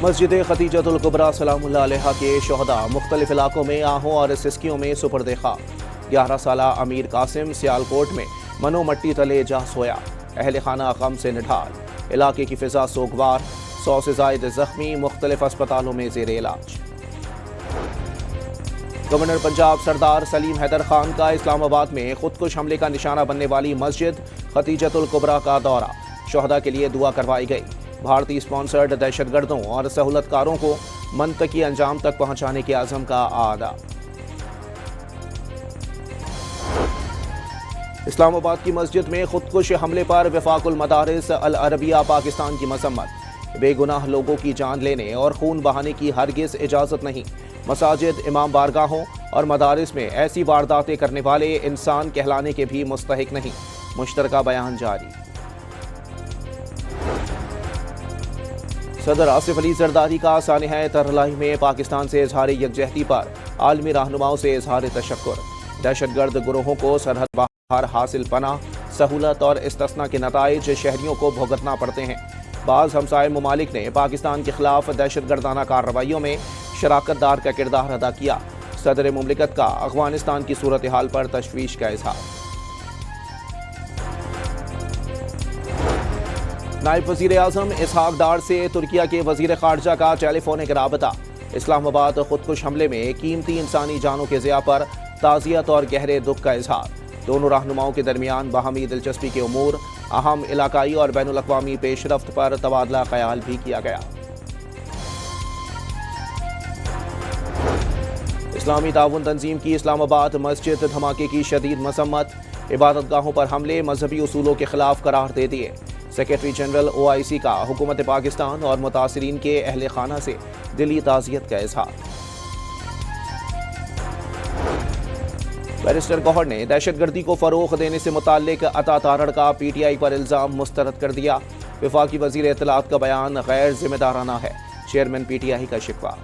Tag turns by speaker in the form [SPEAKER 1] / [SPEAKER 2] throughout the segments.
[SPEAKER 1] مسجد خدیجۃ الکبریٰ سلام اللہ علیہا کے شہداء مختلف علاقوں میں آہوں اور سسکیوں میں سپرد خاک۔ 11 سالہ امیر قاسم سیالکوٹ میں منو مٹی تلے جا سویا، اہل خانہ غم سے نڈھال، علاقے کی فضا سوگوار، 100 سے زائد زخمی مختلف اسپتالوں میں زیر علاج۔ گورنر پنجاب سردار سلیم حیدر خان کا اسلام آباد میں خودکش حملے کا نشانہ بننے والی مسجد خدیجۃ الکبریٰ کا دورہ، شہداء کے لیے دعا کروائی گئی۔ بھارتی اسپانسرڈ دہشت گردوں اور سہولت کاروں کو منطقی انجام تک پہنچانے کے عزم کا اعادہ۔ اسلام آباد کی مسجد میں خودکش حملے پر وفاق المدارس العربیہ پاکستان کی مذمت۔ بے گناہ لوگوں کی جان لینے اور خون بہانے کی ہرگز اجازت نہیں۔ مساجد، امام بارگاہوں اور مدارس میں ایسی وارداتیں کرنے والے انسان کہلانے کے بھی مستحق نہیں۔ مشترکہ بیان جاری۔ صدر آصف علی زرداری کا سانحہ ترلائی میں پاکستان سے اظہار یکجہتی پر عالمی رہنماؤں سے اظہار تشکر۔ دہشت گرد گروہوں کو سرحد باہر حاصل پناہ، سہولت اور استثناء کے نتائج شہریوں کو بھگتنا پڑتے ہیں۔ بعض ہمسائے ممالک نے پاکستان کے خلاف دہشت گردانہ کارروائیوں میں شراکت دار کا کردار ادا کیا۔ صدر مملکت کا افغانستان کی صورتحال پر تشویش کا اظہار۔ نائب وزیر اعظم اسحاق ڈار سے ترکیہ کے وزیر خارجہ کا ٹیلی فونک رابطہ۔ اسلام آباد خودکش حملے میں قیمتی انسانی جانوں کے ضیاع پر تعزیت اور گہرے دکھ کا اظہار۔ دونوں رہنماؤں کے درمیان باہمی دلچسپی کے امور، اہم علاقائی اور بین الاقوامی پیش رفت پر تبادلہ خیال بھی کیا گیا۔ اسلامی تعاون تنظیم کی اسلام آباد مسجد دھماکے کی شدید مذمت، عبادت گاہوں پر حملے مذہبی اصولوں کے خلاف قرار دے دیے۔ سیکرٹری جنرل OIC کا حکومت پاکستان اور متاثرین کے اہل خانہ سے دلی تعزیت کا اظہار۔ بیرسٹر گوہر نے دہشت گردی کو فروغ دینے سے متعلق عطا تارڑ کا PTI پر الزام مسترد کر دیا۔ وفاقی وزیر اطلاعات کا بیان غیر ذمہ دارانہ ہے، چیئرمین PTI کا شکوہ۔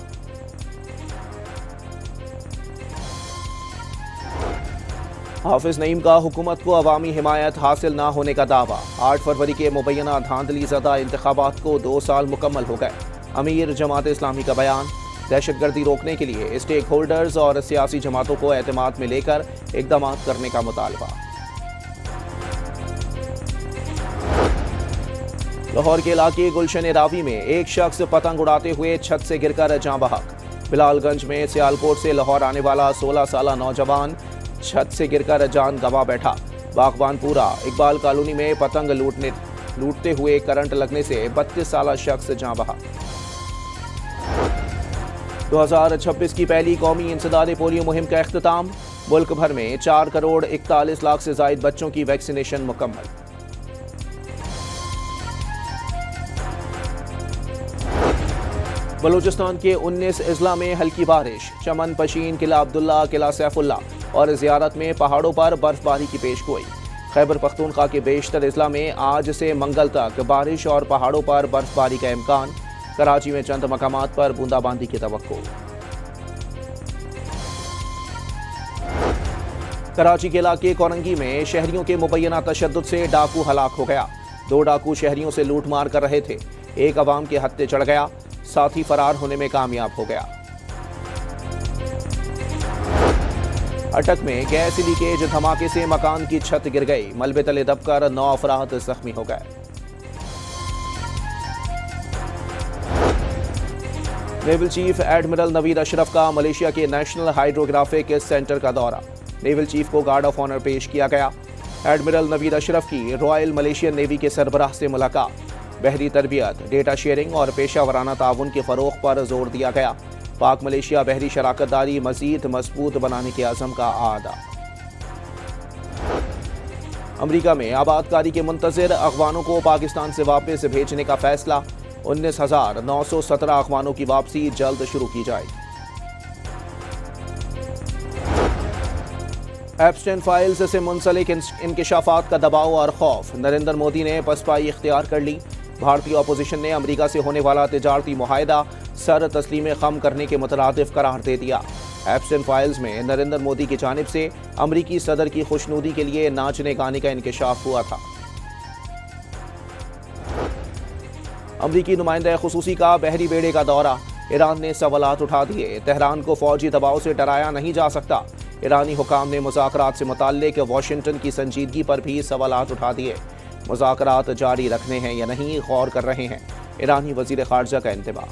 [SPEAKER 1] حافظ نعیم کا حکومت کو عوامی حمایت حاصل نہ ہونے کا دعویٰ۔ 8 فروری کے مبینہ دھاندلی زدہ انتخابات کو 2 سال مکمل ہو گئے۔ امیر جماعت اسلامی کا بیان، دہشت گردی روکنے کے لیے اسٹیک ہولڈرز اور سیاسی جماعتوں کو اعتماد میں لے کر اقدامات کرنے کا مطالبہ۔ لاہور کے علاقے گلشن راوی میں ایک شخص پتنگ اڑاتے ہوئے چھت سے گر کر جاں بحق۔ بلال گنج میں سیالکوٹ سے لاہور آنے والا 16 سالہ نوجوان چھت سے گر کر جان گنوا بیٹھا۔ باغبان پورہ اقبال کالونی میں پتنگ لوٹتے ہوئے کرنٹ لگنے سے 32 سالہ شخص جاں بحق۔ 2026 کی پہلی قومی انسداد پولیو مہم کا اختتام، ملک بھر میں 4 کروڑ 41 لاکھ سے زائد بچوں کی ویکسینیشن مکمل۔ بلوچستان کے 19 اضلاع میں ہلکی بارش، چمن، پشین، قلعہ عبداللہ، قلعہ سیف اللہ اور زیارت میں پہاڑوں پر برف باری کی پیش گوئی۔ خیبر پختونخوا کے بیشتر اضلاع میں آج سے منگل تک بارش اور پہاڑوں پر برف باری کا امکان، کراچی میں چند مقامات پر بوندا باندی کی توقع۔ کراچی کے علاقے کورنگی میں شہریوں کے مبینہ تشدد سے ڈاکو ہلاک ہو گیا۔ 2 ڈاکو شہریوں سے لوٹ مار کر رہے تھے، ایک عوام کے ہتھے چڑھ گیا، ساتھی فرار ہونے میں کامیاب ہو گیا۔ اٹک میں گیس لیکیج دھماکے سے مکان کی چھت گر گئی، ملبے تلے دب کر 9 افراد زخمی ہو گئے۔ نیول چیف ایڈمرل نوید اشرف کا ملیشیا کے نیشنل ہائیڈروگرافک سینٹر کا دورہ، نیول چیف کو گارڈ آف آنر پیش کیا گیا۔ ایڈمرل نوید اشرف کی رائل ملیشین نیوی کے سربراہ سے ملاقات، بحری تربیت، ڈیٹا شیئرنگ اور پیشہ ورانہ تعاون کے فروغ پر زور دیا گیا۔ پاک ملیشیا بحری شراکت داری مزید مضبوط بنانے کے عزم کا اعادہ۔ امریکہ میں آباد کاری کے منتظر افغانوں کو پاکستان سے واپس بھیجنے کا فیصلہ، 19,917 افغانوں کی واپسی جلد شروع کی جائے گی۔ ایپسٹین فائلز سے منسلک انکشافات کا دباؤ اور خوف، نریندر مودی نے پسپائی اختیار کر لی۔ بھارتی اپوزیشن نے امریکہ سے ہونے والا تجارتی معاہدہ سر تسلیم خم کرنے کے مترادف قرار دے دیا۔ ایپسٹین فائلز میں نریندر مودی کی جانب سے امریکی صدر کی خوشنودی کے لیے ناچنے گانے کا انکشاف ہوا تھا۔ امریکی نمائندہ خصوصی کا بحری بیڑے کا دورہ، ایران نے سوالات اٹھا دیے، تہران کو فوجی دباؤ سے ڈرایا نہیں جا سکتا۔ ایرانی حکام نے مذاکرات سے متعلق واشنگٹن کی سنجیدگی پر بھی سوالات اٹھا دیے۔ مذاکرات جاری رکھنے ہیں یا نہیں غور کر رہے ہیں، ایرانی وزیر خارجہ کا انتباہ۔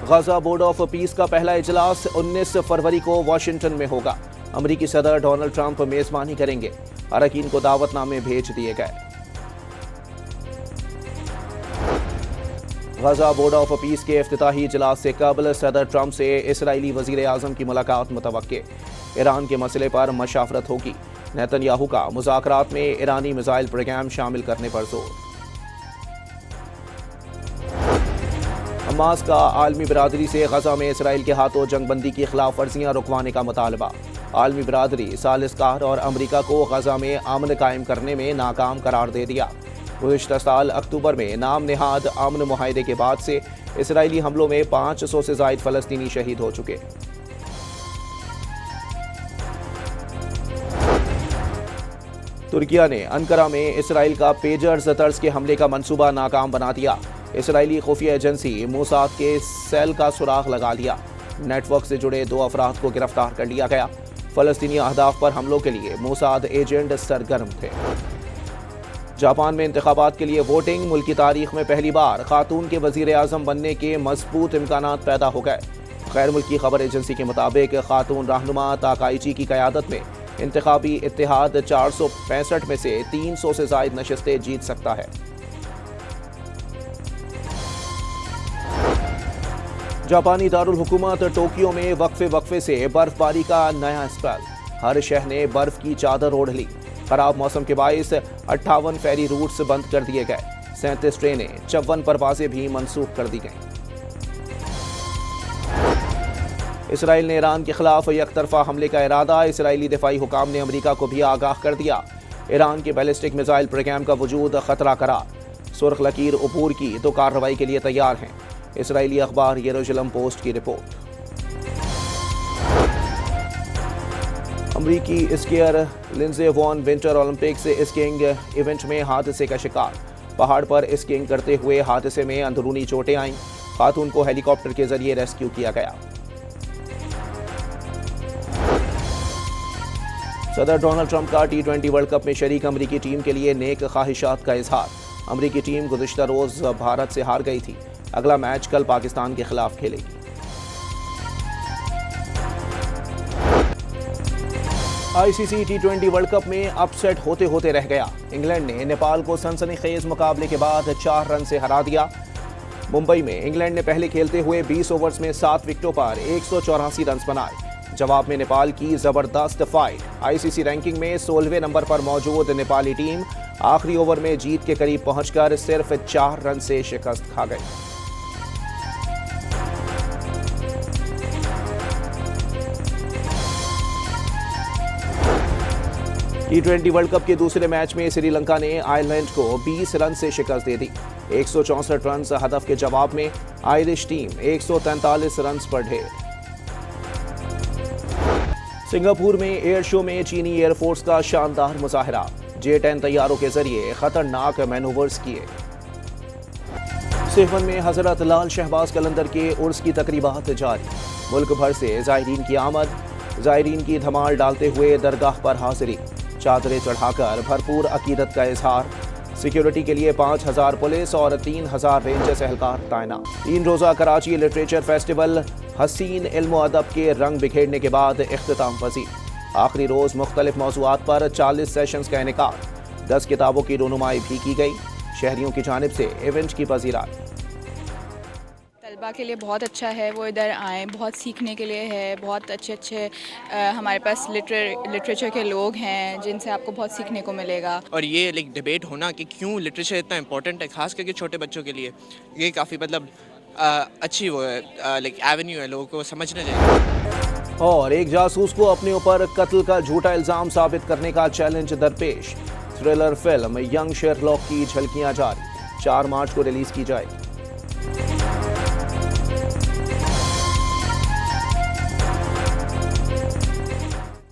[SPEAKER 1] غزہ بورڈ آف پیس کا پہلا اجلاس 19 فروری کو واشنگٹن میں ہوگا۔ امریکی صدر ڈونلڈ ٹرمپ میزبانی کریں گے، اراکین کو دعوت نامے بھیج دیے گئے۔ غزہ بورڈ آف پیس کے افتتاحی اجلاس سے قبل صدر ٹرمپ سے اسرائیلی وزیر اعظم کی ملاقات متوقع۔ ایران کے مسئلے پر مشاورت ہوگی۔ نیتن یاہو کا مذاکرات میں ایرانی میزائل پروگرام شامل کرنے پر زور۔ حماس کا عالمی برادری سے غزہ میں اسرائیل کے ہاتھوں جنگ بندی کی خلاف ورزیاں رکوانے کا مطالبہ۔ عالمی برادری ثالث کار اور امریکہ کو غزہ میں امن قائم کرنے میں ناکام قرار دے دیا۔ گزشتہ سال اکتوبر میں نام نہاد امن معاہدے کے بعد سے اسرائیلی حملوں میں 500 سے زائد فلسطینی شہید ہو چکے۔ ترکیہ نے انقرہ میں اسرائیل کا پیجرز طرز کے حملے کا منصوبہ ناکام بنا دیا۔ اسرائیلی خفیہ ایجنسی موساد کے سیل کا سراغ لگا لیا۔ نیٹ ورک سے جڑے 2 افراد کو گرفتار کر لیا گیا۔ فلسطینی اہداف پر حملوں کے لیے موساد ایجنٹ سرگرم تھے۔ جاپان میں انتخابات کے لیے ووٹنگ، ملک کی تاریخ میں پہلی بار خاتون کے وزیر اعظم بننے کے مضبوط امکانات پیدا ہو گئے۔ غیر ملکی خبر ایجنسی کے مطابق خاتون رہنما تاکائچی کی قیادت میں انتخابی اتحاد 465 میں سے 300 سے زائد نشستیں جیت سکتا ہے۔ جاپانی دارالحکومت ٹوکیو میں وقفے سے برف باری کا نیا اسپیل، ہر شہر نے برف کی چادر اوڑھ لی۔ خراب موسم کے باعث 58 فیری روٹس بند کر دیے گئے، 37 ٹرینیں، 54 پروازیں بھی منسوخ کر دی گئیں۔ اسرائیل نے ایران کے خلاف یک طرفہ حملے کا ارادہ، اسرائیلی دفاعی حکام نے امریکہ کو بھی آگاہ کر دیا۔ ایران کے بیلسٹک میزائل پروگرام کا وجود خطرہ قرار، سرخ لکیر عبور کی تو کارروائی کے لیے تیار ہیں، اسرائیلی اخبار یروشلم پوسٹ کی رپورٹ۔ امریکی اسکیئر لنزے وان ونٹر اولمپکس اسکیئنگ ایونٹ میں حادثے کا شکار، پہاڑ پر اسکیئنگ کرتے ہوئے حادثے میں اندرونی چوٹیں آئیں، خاتون کو ہیلی کاپٹر کے ذریعے ریسکیو کیا گیا۔ صدر ڈونلڈ ٹرمپ کا T20 ورلڈ کپ میں شریک امریکی ٹیم کے لیے نیک خواہشات کا اظہار۔ امریکی ٹیم گزشتہ روز بھارت سے ہار گئی تھی، اگلا میچ کل پاکستان کے خلاف کھیلے گی۔ ICC T20 ورلڈ کپ میں اپ سیٹ ہوتے رہ گیا، انگلینڈ نے نیپال کو سنسنی خیز مقابلے کے بعد 4 رن سے ہرا دیا۔ ممبئی میں انگلینڈ نے پہلے کھیلتے ہوئے 20 اوورز میں 7 وکٹوں پر 184 رنز بنائے، جواب میں نیپال کی زبردست فائٹ۔ ICC رینکنگ میں 16ویں نمبر پر موجود نیپالی ٹیم آخری اوور میں جیت کے قریب پہنچ کر صرف 4 رن سے شکست کھا گئی۔ T20 ورلڈ کپ کے دوسرے میچ میں سری لنکا نے آئرلینڈ کو 20 رن سے شکست دے دی۔ 164 رنز ہدف کے جواب میں آئرش ٹیم 143 رنز پر ڈھیر۔ سنگاپور میں ایئر شو میں چینی ایئر فورس کا شاندار مظاہرہ، J-10 طیاروں کے ذریعے خطرناک مینوورز کیے۔ سیون میں حضرت لال شہباز قلندر کے عرس کی تقریبات جاری، ملک بھر سے زائرین کی آمد، زائرین کی دھمال ڈالتے ہوئے درگاہ پر حاضری، چادریں چڑھا کر بھرپور عقیدت کا اظہار۔ سیکیورٹی کے لیے 5000 پولیس اور 3000 رینجرز اہلکار تعینات۔ 3 روزہ کراچی لٹریچر فیسٹیول حسین علم و ادب کے رنگ بکھیرنے کے بعد اختتام پذیر۔ آخری روز مختلف موضوعات پر 40 سیشنز کا انعقاد، 10 کتابوں کی رونمائی بھی کی گئی، شہریوں کی جانب سے ایونٹ کی پذیرائی۔
[SPEAKER 2] طلباء کے لیے بہت اچھا ہے، وہ ادھر آئیں، بہت سیکھنے کے لیے ہے، بہت اچھے ہمارے پاس لٹریچر کے لوگ ہیں جن سے آپ کو بہت سیکھنے کو ملے گا۔
[SPEAKER 3] اور یہ ڈیبیٹ ہونا کہ کیوں لٹریچر اتنا امپورٹنٹ ہے، خاص کر کے چھوٹے بچوں کے لیے، یہ کافی اچھی وہ ہے ایونیو ہے، لوگوں کو سمجھنا چاہیے۔
[SPEAKER 1] اور ایک جاسوس کو اپنے اوپر قتل کا جھوٹا الزام ثابت کرنے کا چیلنج درپیش، تھرلر فلم ینگ شیرلاک کی جھلکیاں جاری، 4 مارچ کو ریلیز کی جائے گی۔